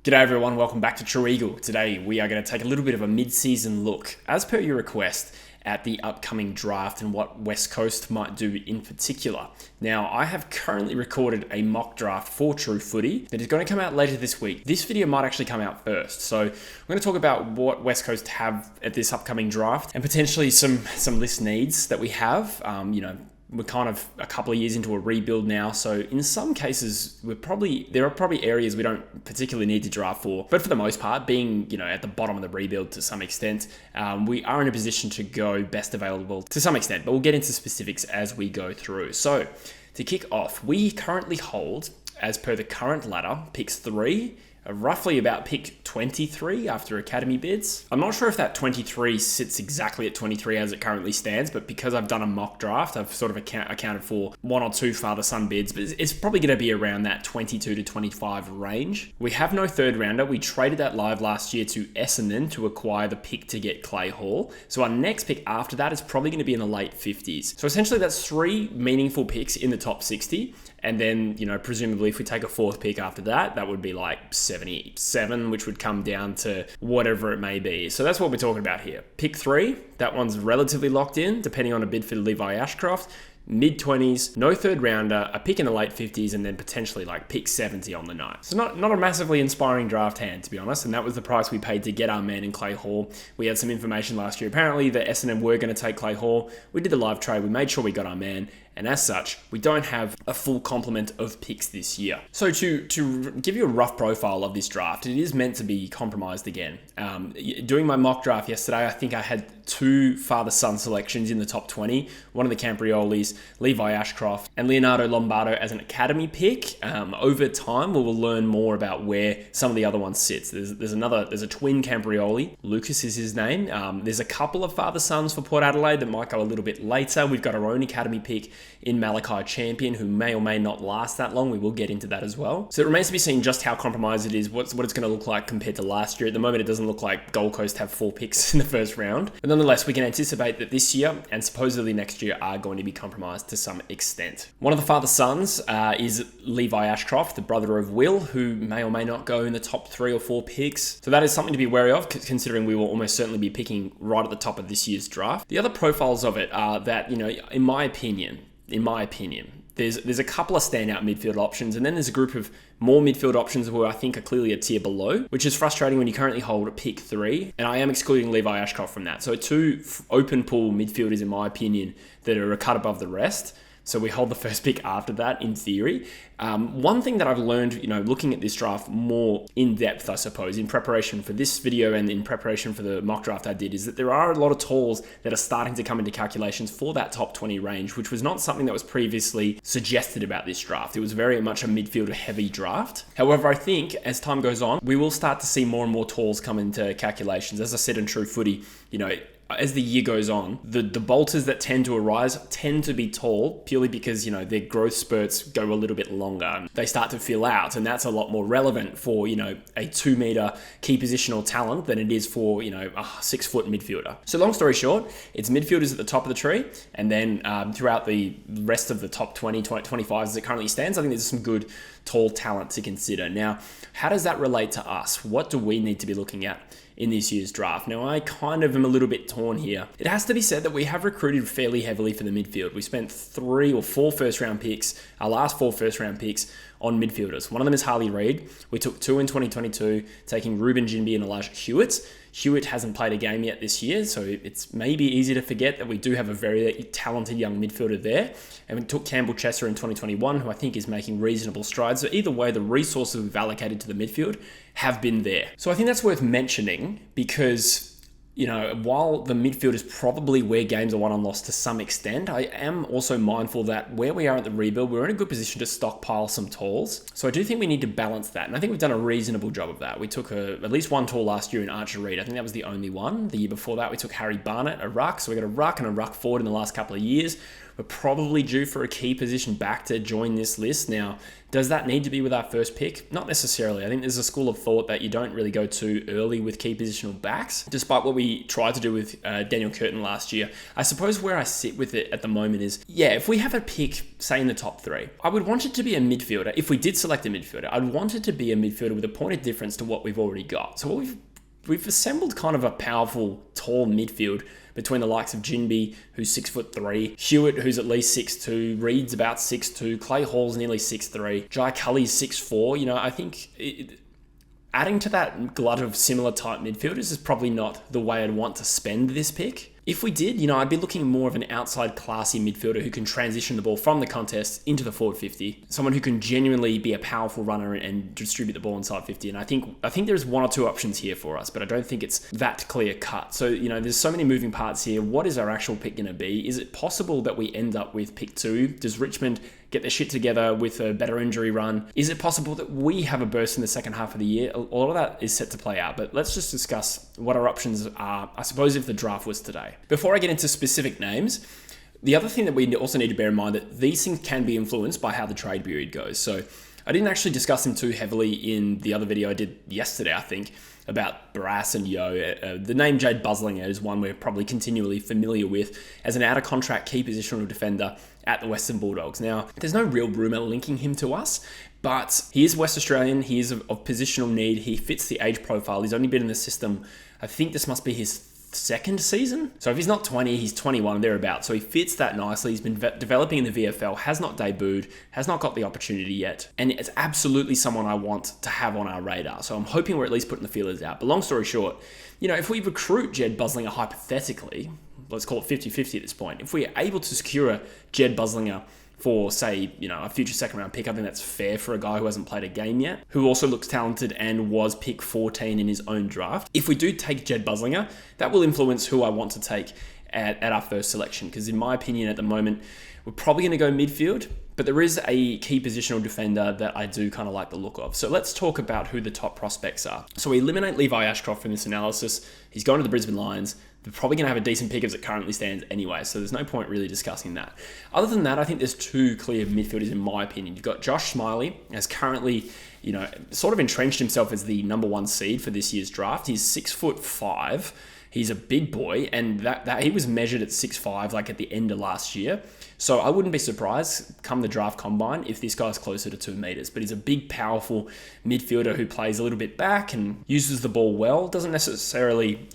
G'day everyone, welcome back to True Eagle. Today we are going to take a little bit of a mid-season look, as per your request, at the upcoming draft and what West Coast might do in particular. Now, I have currently recorded a mock draft for True Footy that is going to come out later this week. This video might actually come out first, so I'm going to talk about what West Coast have at this upcoming draft and potentially some list needs that we have. We're kind of a couple of years into a rebuild now, so in some cases, there are probably areas we don't particularly need to draft for. But for the most part, being at the bottom of the rebuild to some extent, we are in a position to go best available to some extent. But we'll get into specifics as we go through. So to kick off, we currently hold, as per the current ladder, picks 3. Roughly about pick 23 after academy bids. I'm not sure if that 23 sits exactly at 23 as it currently stands, but because I've done a mock draft, I've sort of accounted for 1 or 2 father-son bids, but it's probably going to be around that 22 to 25 range. We have no third rounder. We traded that live last year to Essendon to acquire the pick to get Clay Hall. So our next pick after that is probably going to be in the late 50s. So essentially that's 3 meaningful picks in the top 60. And then, presumably if we take a 4th pick after that, that would be like 77, which would come down to whatever it may be. So that's what we're talking about here. Pick 3, that one's relatively locked in, depending on a bid for Levi Ashcroft. Mid-20s, no third rounder, a pick in the late 50s, and then potentially like pick 70 on the night. So not a massively inspiring draft hand, to be honest, and that was the price we paid to get our man in Clay Hall. We had some information last year, apparently, that Essendon were going to take Clay Hall. We did the live trade, we made sure we got our man, and as such, we don't have a full complement of picks this year. So to give you a rough profile of this draft, it is meant to be compromised again. Doing my mock draft yesterday, I think I had 2 father-son selections in the top 20. One of the Campriolis, Levi Ashcroft, and Leonardo Lombardo as an academy pick. Over time, we will learn more about where some of the other ones sit. There's a twin Camprioli. Lucas is his name. There's a couple of father-sons for Port Adelaide that might go a little bit later. We've got our own academy pick in Malachi Champion, who may or may not last that long. We will get into that as well. So it remains to be seen just how compromised it is, what it's going to look like compared to last year. At the moment, it doesn't look like Gold Coast have 4 picks in the first round. But nonetheless, we can anticipate that this year and supposedly next year are going to be compromised to some extent. One of the father-sons is Levi Ashcroft, the brother of Will, who may or may not go in the top 3 or 4 picks. So that is something to be wary of, considering we will almost certainly be picking right at the top of this year's draft. The other profiles of it are that, in my opinion, there's a couple of standout midfield options, and then there's a group of more midfield options who I think are clearly a tier below, which is frustrating when you currently hold a pick 3, and I am excluding Levi Ashcroft from that. So 2 open pool midfielders, in my opinion, that are a cut above the rest. So we hold the first pick after that, in theory. One thing that I've learned, looking at this draft more in depth, I suppose, in preparation for this video and in preparation for the mock draft I did, is that there are a lot of talls that are starting to come into calculations for that top 20 range, which was not something that was previously suggested about this draft. It was very much a midfielder-heavy draft. However, I think as time goes on, we will start to see more and more talls come into calculations. As I said in True Footy, as the year goes on, the bolters that tend to arise tend to be tall purely because, their growth spurts go a little bit longer. They start to fill out, and that's a lot more relevant for, a 2-meter key positional talent than it is for, a 6-foot midfielder. So long story short, it's midfielders at the top of the tree, and then throughout the rest of the top 20, 25 as it currently stands, I think there's some good tall talent to consider. Now, how does that relate to us? What do we need to be looking at in this year's draft? Now, I kind of am a little bit torn here. It has to be said that we have recruited fairly heavily for the midfield. We spent 3 or 4 first-round picks, our last 4 first-round picks, on midfielders. One of them is Harley Reid. We took 2 in 2022, taking Ruben Jinby and Elijah Hewitt. Hewitt hasn't played a game yet this year, so it's maybe easy to forget that we do have a very talented young midfielder there. And we took Campbell Chesser in 2021, who I think is making reasonable strides. So either way, the resources we've allocated to the midfield have been there. So I think that's worth mentioning because, while the midfield is probably where games are won and lost to some extent, I am also mindful that where we are at the rebuild, we're in a good position to stockpile some talls. So I do think we need to balance that. And I think we've done a reasonable job of that. We took at least 1 tall last year in Archer Reid. I think that was the only one. The year before that, we took Harry Barnett, a ruck. So we got a ruck and a ruck forward in the last couple of years. we're probably due for a key position back to join this list. Now, does that need to be with our first pick? Not necessarily. I think there's a school of thought that you don't really go too early with key positional backs, despite what we tried to do with Daniel Curtin last year. I suppose where I sit with it at the moment is, yeah, if we have a pick, say in the top 3, I would want it to be a midfielder. If we did select a midfielder, I'd want it to be a midfielder with a point of difference to what we've already got. So we've assembled kind of a powerful, tall midfield between the likes of Jinby, who's 6'3", Hewitt, who's at least 6'2", Reed's about 6'2", Clay Hall's nearly 6'3", Jai Cully's 6'4". I think adding to that glut of similar type midfielders is probably not the way I'd want to spend this pick. If we did, I'd be looking more of an outside classy midfielder who can transition the ball from the contest into the forward 50. Someone who can genuinely be a powerful runner and distribute the ball inside 50. And I think there's one or two options here for us, but I don't think it's that clear cut. So, there's so many moving parts here. What is our actual pick going to be? Is it possible that we end up with pick 2? Does Richmond get their shit together with a better injury run? Is it possible that we have a burst in the second half of the year? A lot of that is set to play out, but let's just discuss what our options are, I suppose, if the draft was today. Before I get into specific names, the other thing that we also need to bear in mind that these things can be influenced by how the trade period goes. So I didn't actually discuss them too heavily in the other video I did yesterday, I think, about Barras and Yeo. The name Jade Buslinger is one we're probably continually familiar with as an out-of-contract key positional defender at the Western Bulldogs. Now, there's no real rumour linking him to us, but he is West Australian. He is of positional need. He fits the age profile. He's only been in the system, I think this must be his second season. So if he's not 20, he's 21, thereabouts. So he fits that nicely. He's been developing in the VFL, has not debuted, has not got the opportunity yet. And it's absolutely someone I want to have on our radar. So I'm hoping we're at least putting the feelers out. But long story short, if we recruit Jed Buslinger hypothetically, let's call it 50-50 at this point. If we're able to secure a Jed Buslinger for, say, a future second round pick, I think that's fair for a guy who hasn't played a game yet, who also looks talented and was pick 14 in his own draft. If we do take Jed Buslinger, that will influence who I want to take at our first selection, because in my opinion at the moment, we're probably going to go midfield, but there is a key positional defender that I do kind of like the look of. So let's talk about who the top prospects are. So we eliminate Levi Ashcroft from this analysis. He's going to the Brisbane Lions. They're probably going to have a decent pick as it currently stands anyway, so there's no point really discussing that. Other than that, I think there's two clear midfielders in my opinion. You've got Josh Smiley, as currently, sort of entrenched himself as the number 1 seed for this year's draft. He's 6'5". He's a big boy, and that he was measured at 6'5", like at the end of last year. So I wouldn't be surprised come the draft combine if this guy's closer to 2 meters. But he's a big, powerful midfielder who plays a little bit back and uses the ball well. Doesn't necessarily,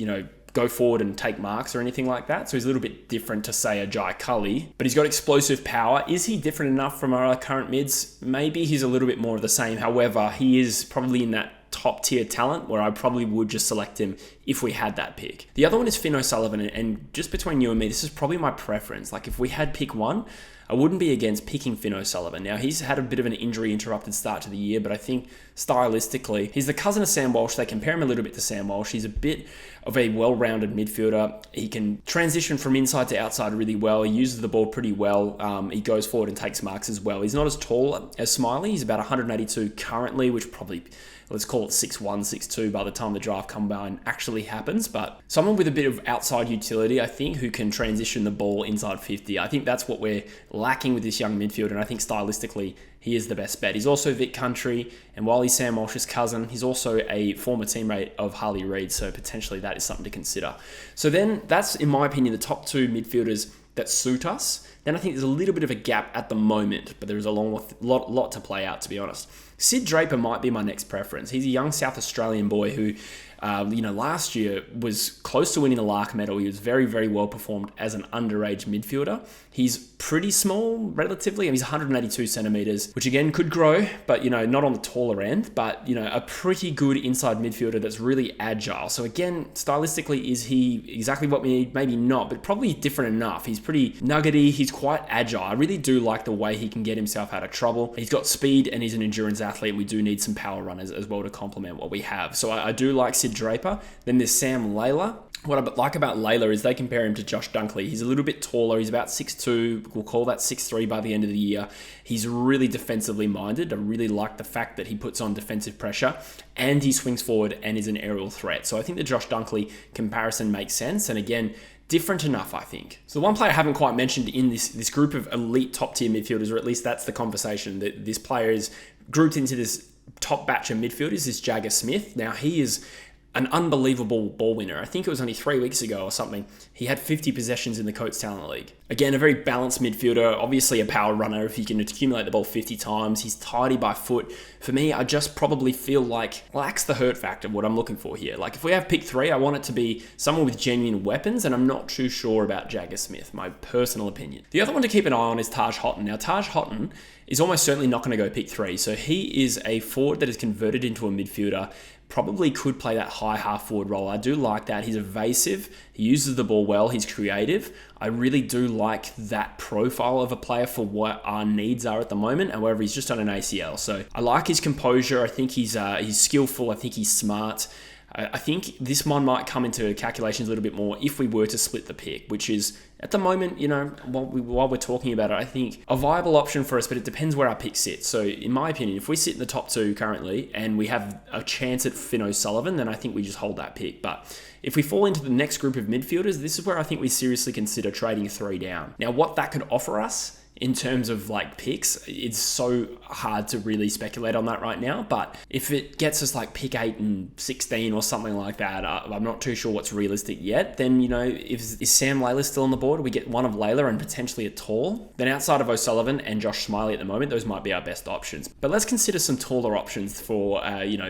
go forward and take marks or anything like that. So he's a little bit different to, say, a Jai Cully, but he's got explosive power. Is he different enough from our current mids? Maybe he's a little bit more of the same. However, he is probably in that top tier talent where I probably would just select him if we had that pick. The other one is Finn O'Sullivan, and just between you and me, this is probably my preference. Like if we had pick 1, I wouldn't be against picking Finn O'Sullivan. Now, he's had a bit of an injury-interrupted start to the year, but I think stylistically, he's the cousin of Sam Walsh. They compare him a little bit to Sam Walsh. He's a bit of a well-rounded midfielder. He can transition from inside to outside really well. He uses the ball pretty well. He goes forward and takes marks as well. He's not as tall as Smiley. He's about 182 currently, which probably, let's call it 6'1", 6'2" by the time the draft combine actually happens. But someone with a bit of outside utility, I think, who can transition the ball inside 50. I think that's what we're lacking with this young midfielder, and I think stylistically, he is the best bet. He's also Vic Country, and while he's Sam Walsh's cousin, he's also a former teammate of Harley Reid, so potentially that is something to consider. So then, that's, in my opinion, the top 2 midfielders that suit us. Then I think there's a little bit of a gap at the moment, but there's a lot to play out, to be honest. Sid Draper might be my next preference. He's a young South Australian boy who, last year was close to winning the Lark medal. He was very, very well performed as an underage midfielder. He's pretty small, relatively. He's 182 centimeters, which again could grow, but not on the taller end. But a pretty good inside midfielder that's really agile. So again, stylistically, is he exactly what we need? Maybe not, but probably different enough. He's pretty nuggety. He's quite agile. I really do like the way he can get himself out of trouble. He's got speed and he's an endurance athlete, and we do need some power runners as well to complement what we have. So I do like Sid Draper. Then there's Sam Layla. What I like about Layla is they compare him to Josh Dunkley. He's a little bit taller. He's about 6'2". We'll call that 6'3" by the end of the year. He's really defensively minded. I really like the fact that he puts on defensive pressure and he swings forward and is an aerial threat. So I think the Josh Dunkley comparison makes sense. And again, different enough, I think. So the one player I haven't quite mentioned in this group of elite top tier midfielders, or at least that's the conversation, that this player is grouped into this top batch of midfielders, is Jagger Smith. Now, he is an unbelievable ball winner. I think it was only 3 weeks ago or something. He had 50 possessions in the Coates Talent League. Again, a very balanced midfielder, obviously a power runner if he can accumulate the ball 50 times. He's tidy by foot. For me, I just probably feel like lacks the hurt factor, what I'm looking for here. Like if we have pick 3, I want it to be someone with genuine weapons, and I'm not too sure about Jagger Smith, my personal opinion. The other one to keep an eye on is Taj Houghton. Now, Taj Houghton is almost certainly not going to go pick 3. So he is a forward that is converted into a midfielder. Probably could play that high half forward role. I do like that. He's evasive. He uses the ball well. He's creative. I really do like that profile of a player for what our needs are at the moment. However, he's just on an ACL. So I like his composure. I think he's skillful. I think he's smart. I think this one might come into calculations a little bit more if we were to split the pick, which is at the moment, while we're talking about it, I think a viable option for us, but it depends where our pick sits. So in my opinion, if we sit in the top 2 currently and we have a chance at Finn O'Sullivan, then I think we just hold that pick. But if we fall into the next group of midfielders, this is where I think we seriously consider trading 3 down. Now, what that could offer us in terms of like picks, it's so hard to really speculate on that right now. But if it gets us like pick 8 and 16 or something like that, I'm not too sure what's realistic yet. Then, is Sam Layla still on the board? We get one of Layla and potentially a tall. Then outside of O'Sullivan and Josh Smiley at the moment, those might be our best options. But let's consider some taller options for,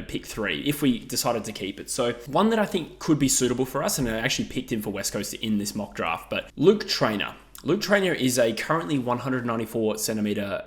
pick 3 if we decided to keep it. So one that I think could be suitable for us, and I actually picked him for West Coast in this mock draft, but Luke Traynor. Luke Traynor is a currently 194 centimeter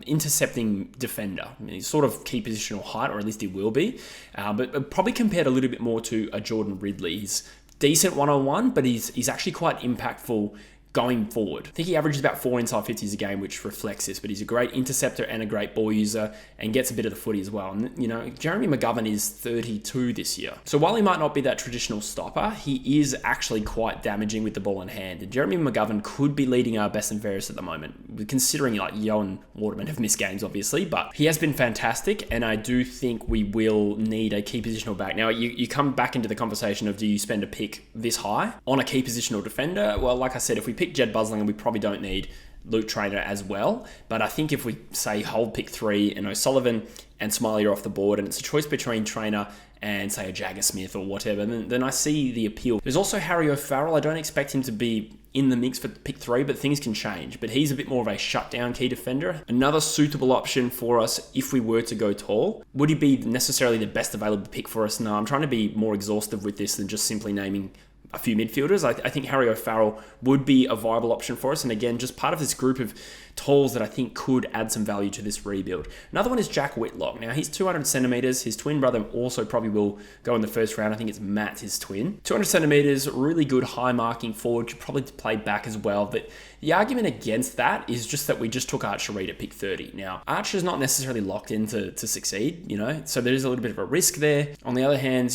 intercepting defender. I mean, he's sort of key positional height, or at least he will be, but probably compared a little bit more to a Jordan Ridley. He's decent one-on-one, but he's actually quite impactful going forward. I think he averages about 4 inside 50s a game, which reflects this, but he's a great interceptor and a great ball user and gets a bit of the footy as well. And, Jeremy McGovern is 32 this year. So while he might not be that traditional stopper, he is actually quite damaging with the ball in hand. And Jeremy McGovern could be leading our best and fairest at the moment, considering like Yo and Waterman have missed games, obviously, but he has been fantastic. And I do think we will need a key positional back. Now, you come back into the conversation of, do you spend a pick this high on a key positional defender? Well, like I said, if we pick Jed Busling, we probably don't need Luke Traynor as well. But I think if we say hold pick 3 and O'Sullivan and Smiley are off the board, and it's a choice between Traynor and say a Jagger Smith or whatever, then I see the appeal. There's also Harry O'Farrell. I don't expect him to be in the mix for pick 3, but things can change. But he's a bit more of a shutdown key defender. Another suitable option for us if we were to go tall. Would he be necessarily the best available pick for us? No, I'm trying to be more exhaustive with this than just simply naming a few midfielders. I think Harry O'Farrell would be a viable option for us. And again, just part of this group of talls that I think could add some value to this rebuild. Another one is Jack Whitlock. Now, he's 200 centimeters. His twin brother also probably will go in the first round. I think it's Matt, his twin. 200 centimeters, really good high marking forward. Could probably play back as well. But the argument against that is just that we just took Archer Reed at pick 30. Now, Archer's not necessarily locked in to succeed, so there is a little bit of a risk there. On the other hand,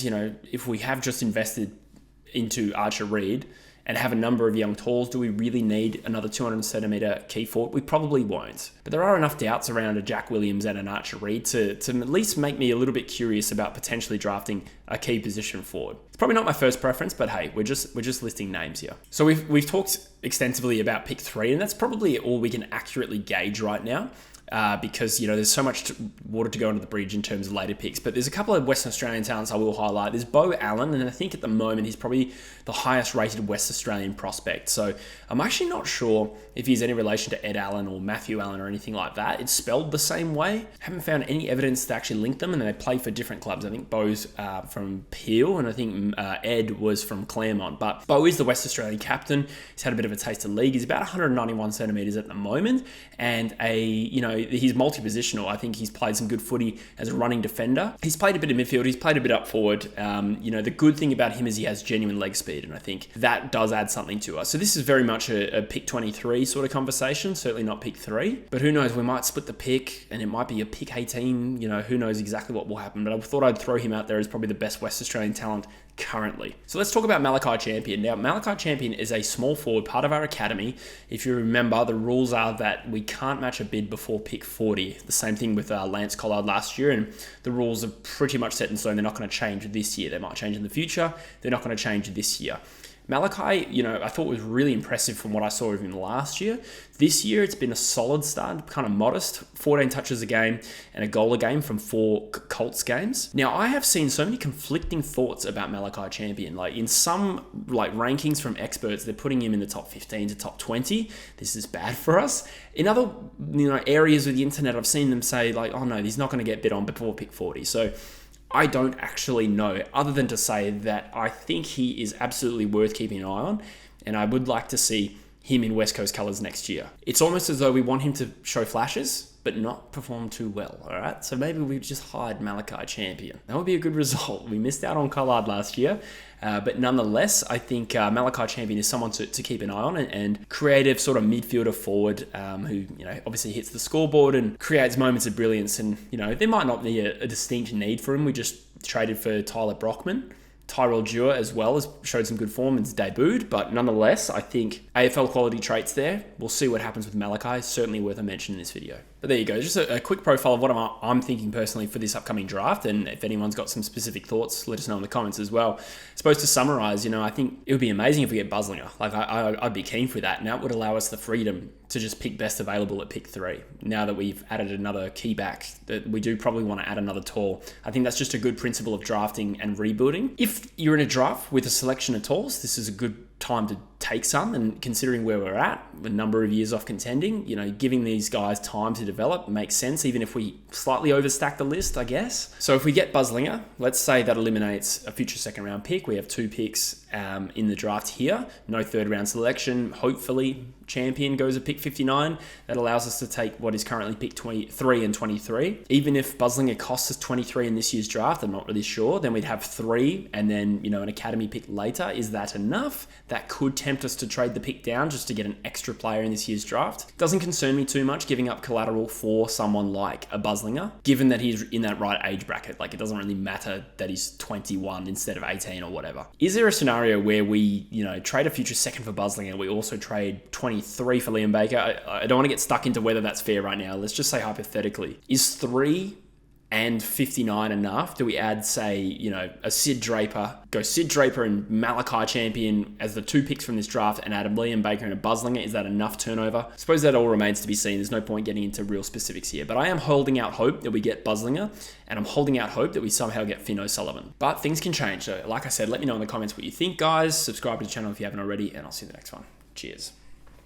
if we have just invested into Archer Reed and have a number of young talls, do we really need another 200 centimeter key forward? We probably won't. But there are enough doubts around a Jack Williams and an Archer Reed to at least make me a little bit curious about potentially drafting a key position forward. It's probably not my first preference, but hey, we're just listing names here. So we've talked extensively about pick 3, and that's probably all we can accurately gauge right now. Because there's so much water to go under the bridge in terms of later picks. But there's a couple of Western Australian talents I will highlight. There's Bo Allen, and I think at the moment he's probably the highest rated West Australian prospect. So I'm actually not sure if he's any relation to Ed Allen or Matthew Allen or anything like that. It's spelled the same way. Haven't found any evidence to actually link them, and they play for different clubs. I think Bo's from Peel, and I think Ed was from Claremont. But Bo is the West Australian captain. He's had a bit of a taste of league. He's about 191 centimetres at the moment, and a he's multi-positional. I think he's played some good footy as a running defender. He's played a bit of midfield. He's played a bit up forward. The good thing about him is he has genuine leg speed, and I think that does add something to us. So this is very much a pick 23 sort of conversation, certainly not pick 3. But who knows, we might split the pick, and it might be a pick 18. Who knows exactly what will happen. But I thought I'd throw him out there as probably the best West Australian talent currently. So let's talk about Malachi Champion. Now, Malachi Champion is a small forward, part of our academy. If you remember, the rules are that we can't match a bid before pick 40. The same thing with Lance Collard last year, and the rules are pretty much set in stone. They're not going to change this year. They might change in the future. They're not going to change this year. Malachi, I thought was really impressive from what I saw of him last year. This year, it's been a solid start, kind of modest, 14 touches a game and a goal a game from 4 Colts games. Now, I have seen so many conflicting thoughts about Malachi Champion. Like in some rankings from experts, they're putting him in the top 15 to top 20. This is bad for us. In other areas of the internet, I've seen them say oh no, he's not going to get bid on before pick 40. So I don't actually know, other than to say that I think he is absolutely worth keeping an eye on, and I would like to see him in West Coast colours next year. It's almost as though we want him to show flashes, but not perform too well, all right? So maybe we just hide Malachi Champion. That would be a good result. We missed out on Collard last year, but nonetheless, I think Malachi Champion is someone to keep an eye on, and creative sort of midfielder forward who, obviously hits the scoreboard and creates moments of brilliance. And, there might not be a distinct need for him. We just traded for Tyler Brockman. Tyrell Dewar as well has showed some good form and has debuted, but nonetheless, I think AFL quality traits there. We'll see what happens with Malachi. Certainly worth a mention in this video. But there you go, just a quick profile of what I'm thinking personally for this upcoming draft, and if anyone's got some specific thoughts, let us know in the comments as well. Supposed to summarize, I think it would be amazing if we get Buslinger. I'd be keen for that, and that would allow us the freedom to just pick best available at pick 3. Now that we've added another key back, that we do probably want to add another tall. I think that's just a good principle of drafting and rebuilding. If you're in a draft with a selection of talls, this is a good time to take some, and considering where we're at, a number of years off contending, giving these guys time to develop makes sense, even if we slightly overstack the list, I guess. So if we get Buslinger, let's say that eliminates a future second round pick. We have 2 picks in the draft here, no third round selection. Hopefully Champion goes at pick 59. That allows us to take what is currently pick 23 and 23. Even if Buslinger costs us 23 in this year's draft, I'm not really sure, then we'd have 3 and then, an academy pick later. Is that enough? That could tempt us to trade the pick down just to get an extra player in this year's draft. Doesn't concern me too much giving up collateral for someone like a Buslinger, given that he's in that right age bracket. It doesn't really matter that he's 21 instead of 18 or whatever. Is there a scenario where we, trade a future second for Buslinger and we also trade 23 for Liam Baker? I don't want to get stuck into whether that's fair right now. Let's just say hypothetically. Is 3 and 59 enough? Do we add, say, a Sid Draper, go Sid Draper and Malachi Champion as the 2 picks from this draft, and add a Liam Baker and a Buslinger? Is that enough turnover? I suppose that all remains to be seen. There's no point getting into real specifics here, but I am holding out hope that we get Buslinger, and I'm holding out hope that we somehow get Finn O'Sullivan. But things can change. So like I said, let me know in the comments what you think, guys. Subscribe to the channel if you haven't already, and I'll see you in the next one. Cheers.